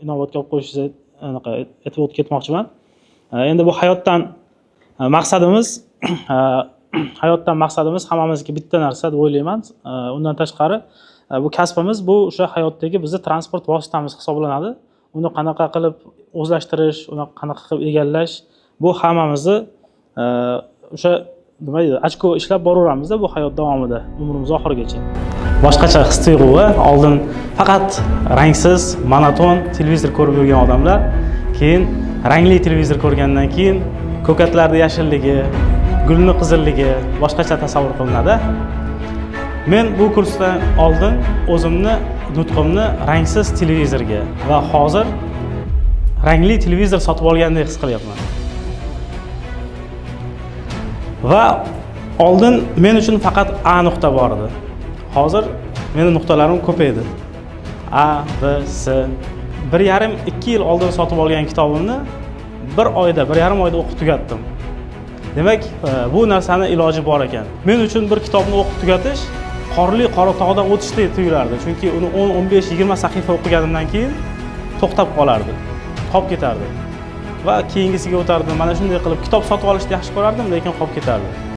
inobatga olib qo'yishingizni anaqa aytib o'tib ketmoqchiman. Endi bu hayotdan maqsadimiz hammamizga bitta narsa deb o'ylayman. Undan tashqari bu kasbimiz bu o'sha hayotdagi bizning transport vositamiz hisoblanadi. Uni qanaqa qilib o'zlashtirish, uni qanaqa qilib egallash, bu hammamizni o'sha nima deydi, ochko ishlab boraveramiz-da bu hayot davomida, umrimiz oxirigacha. Boshqacha his-tuyg'u, oldin faqat rangsiz, monoton televizor ko'rib yurgan odamlar, keyin rangli televizor ko'rgandan keyin ko'katlarda yashilligi, gulni qizilligi boshqacha tasavvur qilinadi. Men bu kursdan oldin o'zimni nutqimni rangsiz televizorga va hozir rangli televizor sotib olgandek his qilyapman. Va oldin men uchun faqat A nuqta bor edi. Hozir mening nuqtalarim ko'paydi. A, B, C. 1,5-2 yil oldin sotib olgan kitobimni 1,5 oyda o'qib tugatdim. Demak, bu narsani iloji bor ekan. Men uchun bir kitobni o'qib tugatish qorli Qoratog'dan o'tishdek tuyulardi. Chunki uni 10, 15, 20 sahifa o'qiganimdan keyin to'xtab qolardi, qolib ketardi. Va keyingisiga o'tardim. Mana shunday qilib kitob sotib olishni yaxshi ko'rardim, lekin qolib ketardi.